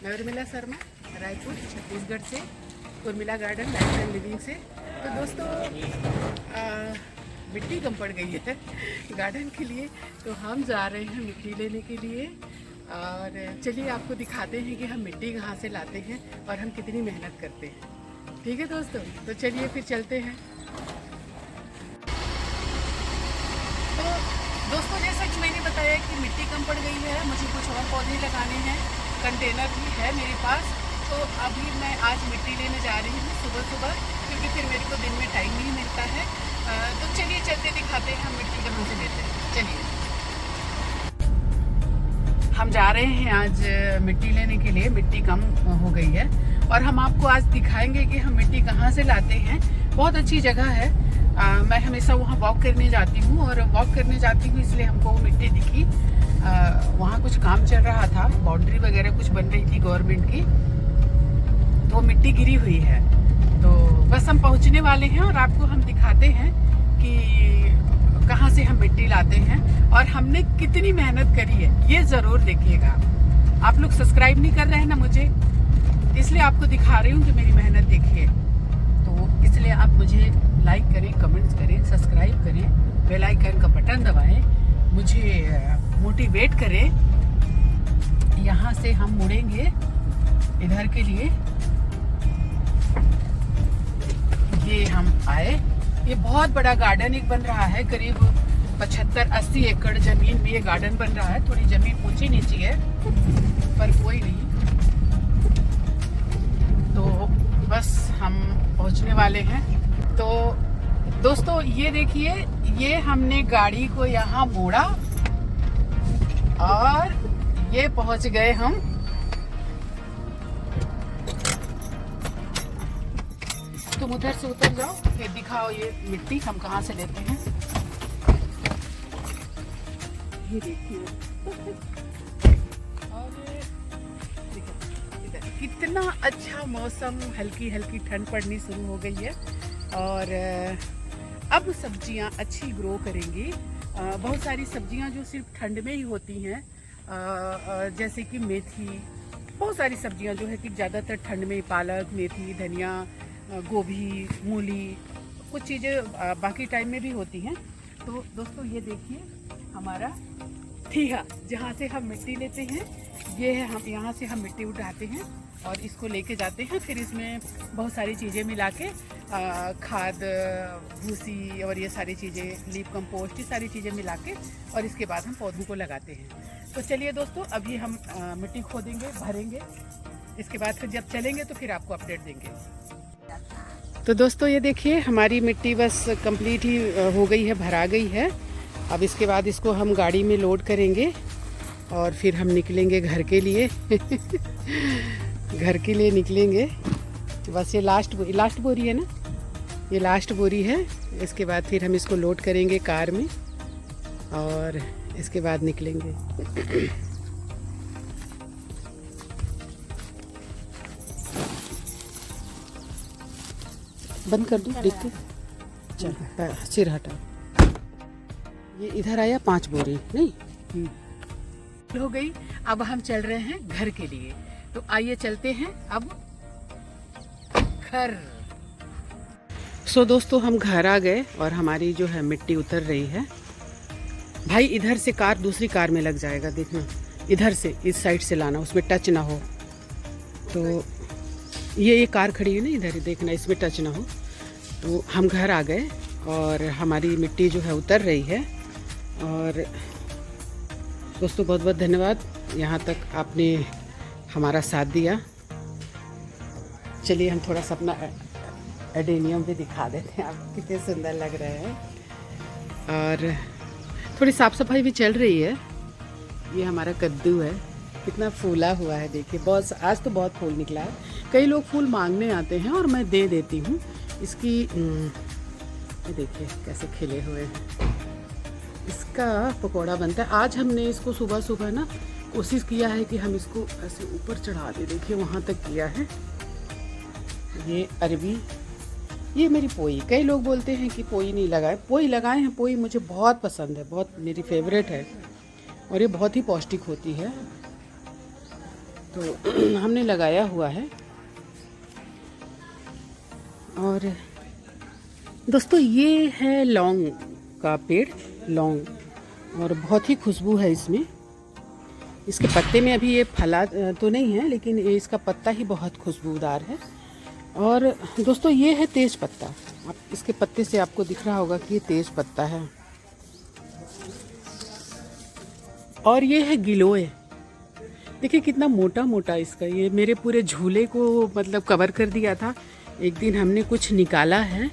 मैं उर्मिला शर्मा, रायपुर छत्तीसगढ़ से, Urmila garden life and living से। तो दोस्तों मिट्टी कम पड़ गई है गार्डन के लिए, तो हम जा रहे हैं मिट्टी लेने के लिए। और चलिए आपको दिखाते हैं कि हम मिट्टी कहाँ से लाते हैं और हम कितनी मेहनत करते हैं। ठीक है दोस्तों, तो चलिए फिर चलते हैं। तो दोस्तों जैसा कि मैंने बताया कि मिट्टी कम पड़ गई है, मुझे कुछ और पौधे लगाने हैं, कंटेनर भी है मेरे पास। तो अभी मैं आज मिट्टी लेने जा रही हूँ सुबह सुबह, क्योंकि फिर मेरे को दिन में टाइम नहीं मिलता है। तो चलिए चलते दिखाते हैं हम मिट्टी कहाँ से लेते हैं। चलिए हम जा रहे हैं आज मिट्टी लेने के लिए। मिट्टी कम हो गई है और हम आपको आज दिखाएंगे कि हम मिट्टी कहाँ से लाते हैं। बहुत अच्छी जगह है, मैं हमेशा वहाँ वॉक करने जाती हूँ, और वॉक करने जाती हूँ इसलिए हमको वो मिट्टी दिखी। वहाँ कुछ काम चल रहा था, बाउंड्री वगैरह कुछ बन रही थी गवर्नमेंट की, तो मिट्टी गिरी हुई है। तो बस हम पहुँचने वाले हैं और आपको हम दिखाते हैं कि कहाँ से हम मिट्टी लाते हैं और हमने कितनी मेहनत करी है, ये ज़रूर देखिएगा। आप लोग सब्सक्राइब नहीं कर रहे हैं ना मुझे, इसलिए आपको दिखा रही हूँ कि मेरी मेहनत देखिए। तो इसलिए आप मुझे लाइक करें, कमेंट्स करें, सब्सक्राइब करें, बेल आइकन का बटन दबाएं, मुझे मोटिवेट करें। यहाँ से हम मुड़ेंगे इधर के लिए। ये हम आए, ये बहुत बड़ा गार्डन एक बन रहा है, करीब 75-80 एकड़ जमीन में ये गार्डन बन रहा है। थोड़ी जमीन ऊंची नीची है पर कोई नहीं। तो बस हम पहुंचने वाले हैं। तो दोस्तों ये देखिए, ये हमने गाड़ी को यहाँ मोड़ा और ये पहुंच गए हम। तुम उधर से उतर जाओ, फिर दिखाओ ये मिट्टी हम कहाँ से लेते हैं। ये देखिए और देखो कितना अच्छा मौसम, हल्की हल्की ठंड पड़नी शुरू हो गई है और अब सब्जियां अच्छी ग्रो करेंगी। बहुत सारी सब्जियां जो सिर्फ ठंड में ही होती हैं, जैसे कि मेथी, बहुत सारी सब्जियां जो है कि ज़्यादातर ठंड में, पालक, मेथी, धनिया, गोभी, मूली, कुछ चीज़ें बाकी टाइम में भी होती हैं। तो दोस्तों ये देखिए हमारा ठीहा, जहाँ से हम मिट्टी लेते हैं, ये है। हम यहाँ से हम मिट्टी उठाते हैं और इसको लेके जाते हैं। फिर इसमें बहुत सारी चीज़ें मिला के, खाद, भूसी और ये सारी चीज़ें, लीफ कंपोस्ट, ये सारी चीज़ें मिला के और इसके बाद हम पौधों को लगाते हैं। तो चलिए दोस्तों, अभी हम मिट्टी खोदेंगे, भरेंगे, इसके बाद फिर जब चलेंगे तो फिर आपको अपडेट देंगे। तो दोस्तों ये देखिए हमारी मिट्टी बस कंप्लीट ही हो गई है, भरा गई है। अब इसके बाद इसको हम गाड़ी में लोड करेंगे और फिर हम निकलेंगे घर के लिए घर के लिए निकलेंगे। बस ये लास्ट बोरी है ना, ये लास्ट बोरी है। इसके बाद फिर हम इसको लोड करेंगे कार में और इसके बाद निकलेंगे। बंद कर दूँ देख के, चल सिर हटा। ये इधर आया 5 बोरी नहीं हो गई। अब हम चल रहे हैं घर के लिए, तो आइए चलते हैं अब घर। सो दोस्तों हम घर आ गए और हमारी जो है मिट्टी उतर रही है। भाई इधर से कार दूसरी कार में लग जाएगा, देखना इधर से, इस साइड से लाना, उसमें टच ना हो। तो ये कार खड़ी है ना इधर, देखना इसमें टच ना हो। तो हम घर आ गए और हमारी मिट्टी जो है उतर रही है। और दोस्तों बहुत बहुत धन्यवाद, यहाँ तक आपने हमारा साथ दिया। चलिए हम थोड़ा सा अपना एडेनियम भी दिखा देते हैं, आप कितने सुंदर लग रहे हैं। और थोड़ी साफ़ सफाई भी चल रही है। ये हमारा कद्दू है, कितना फूला हुआ है देखिए, बहुत आज तो बहुत फूल निकला है। कई लोग फूल मांगने आते हैं और मैं दे देती हूँ। इसकी ये देखिए कैसे खिले हुए हैं, इसका पकौड़ा बनता है। आज हमने इसको सुबह सुबह ना कोशिश किया है कि हम इसको ऐसे ऊपर चढ़ा दे, देखिए वहाँ तक किया है। ये अरबी, ये मेरी पोई। कई लोग बोलते हैं कि पोई नहीं लगाए, पोई लगाए हैं। पोई मुझे बहुत पसंद है, बहुत मेरी फेवरेट है और ये बहुत ही पौष्टिक होती है। तो हमने लगाया हुआ है। और दोस्तों ये है लौंग का पेड़, लौंग, और बहुत ही खुशबू है इसमें। इसके पत्ते में अभी ये फला तो नहीं है, लेकिन इसका पत्ता ही बहुत खुशबूदार है। और दोस्तों ये है तेज पत्ता। आप इसके पत्ते से आपको दिख रहा होगा कि ये तेज पत्ता है। और ये है गिलोय। देखिए कितना मोटा मोटा इसका, ये मेरे पूरे झूले को मतलब कवर कर दिया था। एक दिन हमने कुछ निकाला है।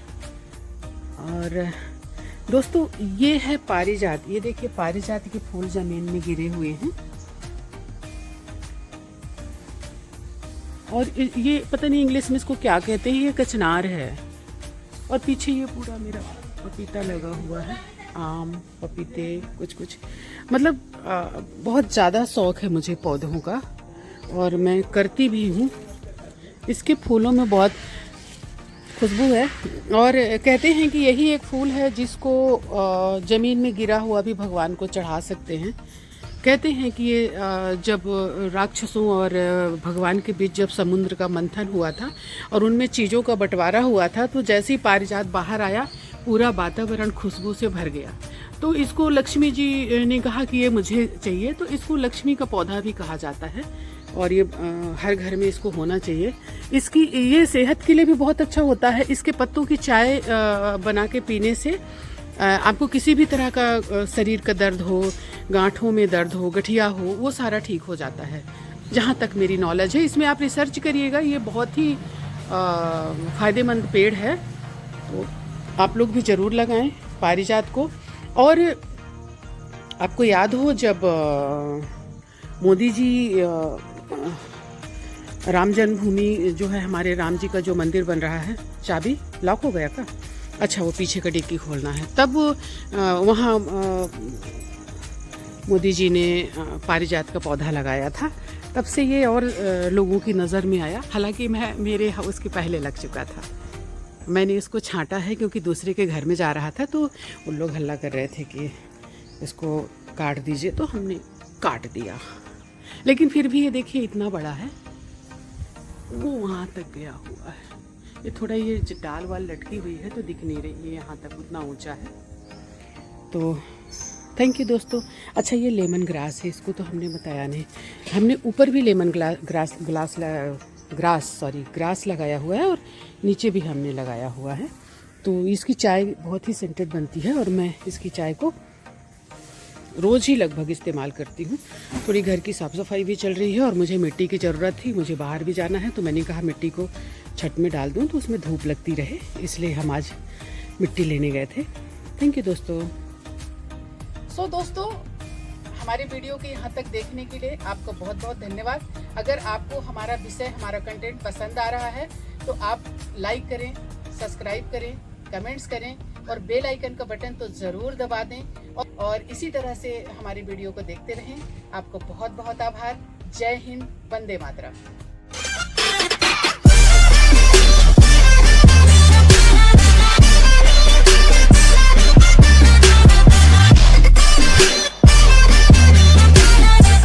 और दोस्तों ये है पारिजात। ये देखिए पारिजात के फूल जमीन में गिरे हुए हैं। और ये पता नहीं इंग्लिश में इसको क्या कहते हैं, ये कचनार है। और पीछे ये पूरा मेरा पपीता लगा हुआ है, आम पपीते कुछ मतलब बहुत ज़्यादा शौक़ है मुझे पौधों का, और मैं करती भी हूँ। इसके फूलों में बहुत खुशबू है। और कहते हैं कि यही एक फूल है जिसको ज़मीन में गिरा हुआ भी भगवान को चढ़ा सकते हैं। कहते हैं कि ये जब राक्षसों और भगवान के बीच जब समुद्र का मंथन हुआ था और उनमें चीज़ों का बंटवारा हुआ था, तो जैसे ही पारिजात बाहर आया पूरा वातावरण खुशबू से भर गया। तो इसको लक्ष्मी जी ने कहा कि ये मुझे चाहिए, तो इसको लक्ष्मी का पौधा भी कहा जाता है। और ये हर घर में इसको होना चाहिए। इसकी ये सेहत के लिए भी बहुत अच्छा होता है। इसके पत्तों की चाय बना के पीने से आपको किसी भी तरह का शरीर का दर्द हो, गांठों में दर्द हो, गठिया हो, वो सारा ठीक हो जाता है, जहाँ तक मेरी नॉलेज है। इसमें आप रिसर्च करिएगा, ये बहुत ही फ़ायदेमंद पेड़ है। तो आप लोग भी ज़रूर लगाएं पारिजात को। और आपको याद हो जब मोदी जी राम जन्मभूमि जो है, हमारे राम जी का जो मंदिर बन रहा है, चाबी लॉक हो गया का, अच्छा वो पीछे का डिक्की खोलना है, तब वहाँ मोदी जी ने पारिजात का पौधा लगाया था। तब से ये और लोगों की नज़र में आया। हालांकि मैं मेरे हाउस के पहले लग चुका था। मैंने इसको छांटा है क्योंकि दूसरे के घर में जा रहा था, तो उन लोग हल्ला कर रहे थे कि इसको काट दीजिए, तो हमने काट दिया। लेकिन फिर भी ये देखिए इतना बड़ा है, वो वहाँ तक गया हुआ है। ये थोड़ा ये डाल वाल लटकी हुई है तो दिख नहीं रही है, यहाँ तक उतना ऊंचा है। तो थैंक यू दोस्तों। अच्छा ये लेमन ग्रास है, इसको तो हमने बताया नहीं। हमने ऊपर भी लेमन ग्रास लगाया हुआ है और नीचे भी हमने लगाया हुआ है। तो इसकी चाय बहुत ही सेंटेड बनती है और मैं इसकी चाय को रोज़ ही लगभग इस्तेमाल करती हूँ। थोड़ी घर की साफ़ सफाई भी चल रही है और मुझे मिट्टी की ज़रूरत थी, मुझे बाहर भी जाना है, तो मैंने कहा मिट्टी को छत में डाल दूँ तो उसमें धूप लगती रहे, इसलिए हम आज मिट्टी लेने गए थे। थैंक यू दोस्तों। सो दोस्तों, हमारे वीडियो के यहाँ तक देखने के लिए आपका बहुत बहुत धन्यवाद। अगर आपको हमारा विषय, हमारा कंटेंट पसंद आ रहा है तो आप लाइक करें, सब्सक्राइब करें, कमेंट्स करें और बेल आइकन का बटन तो ज़रूर दबा दें। और इसी तरह से हमारी वीडियो को देखते रहें। आपको बहुत बहुत आभार। जय हिंद, वंदे मातरम।